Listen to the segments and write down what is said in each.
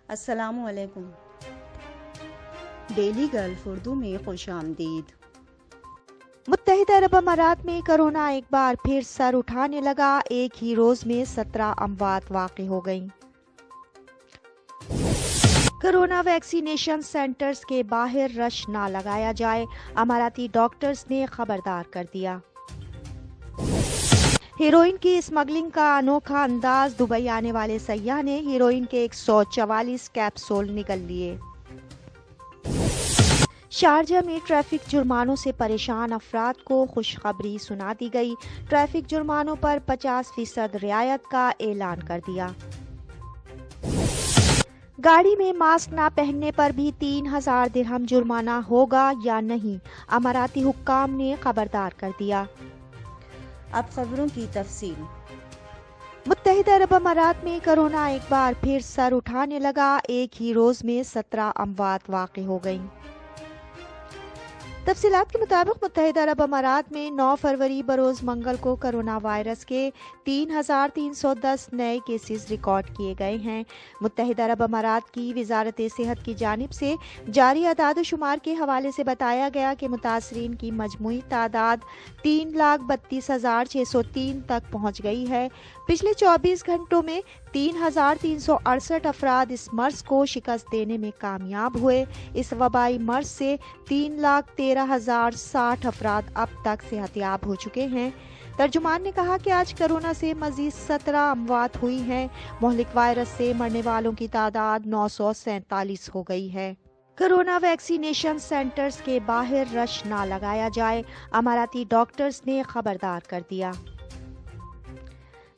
السلام علیکم۔ Daily golf Urdu میں خوش آمدید۔ متحدہ عرب امارات میں کرونا ایک بار پھر سر اٹھانے لگا، ایک ہی روز میں 17 اموات واقع ہو گئیں۔ کرونا ویکسینیشن سینٹرز کے باہر رش نہ لگایا جائے، اماراتی ڈاکٹرز نے خبردار کر دیا۔ ہیروئن کی اسمگلنگ کا انوکھا انداز، دبئی آنے والے سیاح نے ہیروئن کے 144 کیپسول نگل لیے۔ شارجہ میں ٹریفک جرمانوں سے پریشان افراد کو خوشخبری سنا دی گئی، ٹریفک جرمانوں پر 50% رعایت کا اعلان کر دیا۔ گاڑی میں ماسک نہ پہننے پر بھی 3000 درہم جرمانہ ہوگا یا نہیں، اماراتی حکام نے خبردار کر دیا۔ اب خبروں کی تفصیل۔ متحدہ عرب امارات میں کرونا ایک بار پھر سر اٹھانے لگا، ایک ہی روز میں 17 اموات واقع ہو گئیں۔ تفصیلات کے مطابق متحدہ عرب امارات میں 9 فروری بروز منگل کو کرونا وائرس کے 3310 نئے کیسز ریکارڈ کیے گئے ہیں۔ متحدہ عرب امارات کی وزارت صحت کی جانب سے جاری اعداد و شمار کے حوالے سے بتایا گیا کہ متاثرین کی مجموعی تعداد 3,32,603 تک پہنچ گئی ہے۔ پچھلے 24 گھنٹوں میں 3,368 افراد اس مرض کو شکست دینے میں کامیاب ہوئے۔ اس وبائی مرض سے 3,13,060 افراد اب تک صحت یاب ہو چکے ہیں۔ ترجمان نے کہا کہ آج کرونا سے مزید 17 اموات ہوئی ہیں۔ مہلک وائرس سے مرنے والوں کی تعداد 947 ہو گئی ہے۔ کرونا ویکسینیشن سینٹرز کے باہر رش نہ لگایا جائے، اماراتی ڈاکٹرز نے خبردار کر دیا۔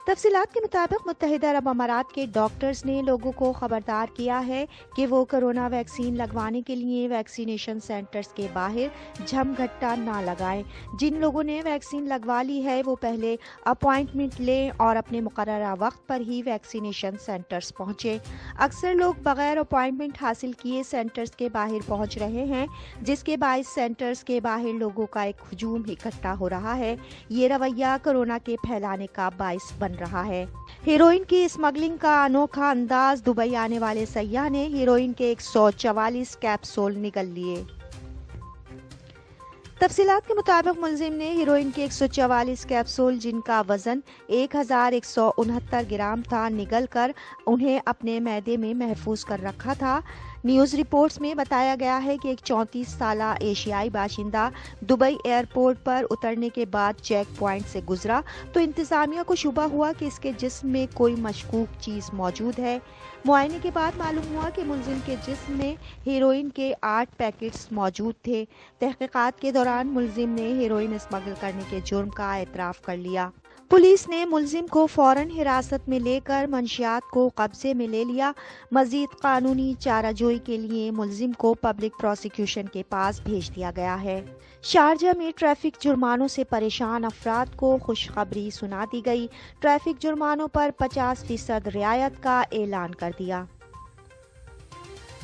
تفصیلات کے مطابق متحدہ عرب امارات کے ڈاکٹرز نے لوگوں کو خبردار کیا ہے کہ وہ کرونا ویکسین لگوانے کے لیے ویکسینیشن سینٹرز کے باہر جھم گھٹا نہ لگائیں۔ جن لوگوں نے ویکسین لگوا لی ہے وہ پہلے اپوائنٹمنٹ لیں اور اپنے مقررہ وقت پر ہی ویکسینیشن سینٹرز پہنچیں۔ اکثر لوگ بغیر اپوائنٹمنٹ حاصل کیے سینٹرز کے باہر پہنچ رہے ہیں، جس کے باعث سینٹرز کے باہر لوگوں کا ایک ہجوم اکٹھا ہو رہا ہے۔ یہ رویہ کورونا کے پھیلانے کا باعث بن رہا ہے۔ ہیروئن کی اسمگلنگ کا انوکھا انداز، دبئی آنے والے سیاح نے ہیروئن کے 144 کیپسول نگل لیے۔ تفصیلات کے مطابق ملزم نے ہیروئن کے 144 کیپسول جن کا وزن 1169 گرام تھا نگل کر انہیں اپنے معدے میں محفوظ کر رکھا تھا۔ نیوز رپورٹس میں بتایا گیا ہے کہ ایک 34 سالہ ایشیائی باشندہ دبئی ایئرپورٹ پر اترنے کے بعد چیک پوائنٹ سے گزرا تو انتظامیہ کو شبہ ہوا کہ اس کے جسم میں کوئی مشکوک چیز موجود ہے۔ معائنے کے بعد معلوم ہوا کہ ملزم کے جسم میں ہیروئن کے 8 پیکٹس موجود تھے۔ تحقیقات کے دوران ملزم نے ہیروئن اسمگل کرنے کے جرم کا اعتراف کر لیا۔ پولیس نے ملزم کو فوراً حراست میں لے کر منشیات کو قبضے میں لے لیا۔ مزید قانونی چارہ جوئی کے لیے ملزم کو پبلک پروسیکیوشن کے پاس بھیج دیا گیا ہے۔ شارجہ میں ٹریفک جرمانوں سے پریشان افراد کو خوشخبری سنا دی گئی، ٹریفک جرمانوں پر 50% رعایت کا اعلان کر دیا۔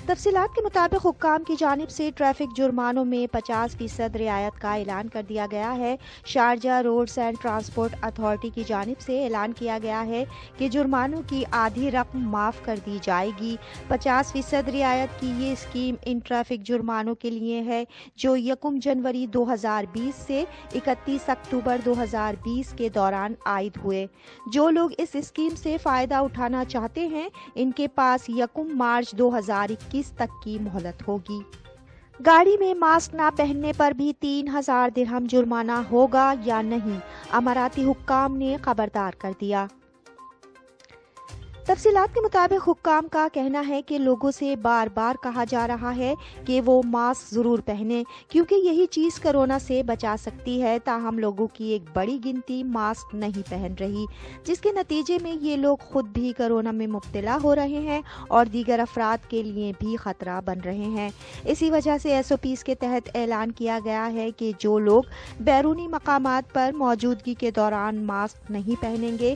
تفصیلات کے مطابق حکام کی جانب سے ٹریفک جرمانوں میں 50% رعایت کا اعلان کر دیا گیا ہے۔ Sharjah roads and transport authority کی جانب سے اعلان کیا گیا ہے کہ جرمانوں کی آدھی رقم معاف کر دی جائے گی۔ 50% رعایت کی یہ اسکیم ان ٹریفک جرمانوں کے لیے ہے جو 1 جنوری 2020 سے 31 اکتوبر 2020 کے دوران عائد ہوئے۔ جو لوگ اس اسکیم سے فائدہ اٹھانا چاہتے ہیں ان کے پاس 1 مارچ 2021 تک کی مہلت ہوگی۔ گاڑی میں ماسک نہ پہننے پر بھی 3000 درہم جرمانہ ہوگا یا نہیں، اماراتی حکام نے خبردار کر دیا۔ تفصیلات کے مطابق حکام کا کہنا ہے کہ لوگوں سے بار بار کہا جا رہا ہے کہ وہ ماسک ضرور پہنیں کیونکہ یہی چیز کورونا سے بچا سکتی ہے، تاہم لوگوں کی ایک بڑی گنتی ماسک نہیں پہن رہی، جس کے نتیجے میں یہ لوگ خود بھی کورونا میں مبتلا ہو رہے ہیں اور دیگر افراد کے لیے بھی خطرہ بن رہے ہیں۔ اسی وجہ سے SOPs کے تحت اعلان کیا گیا ہے کہ جو لوگ بیرونی مقامات پر موجودگی کے دوران ماسک نہیں پہنیں گے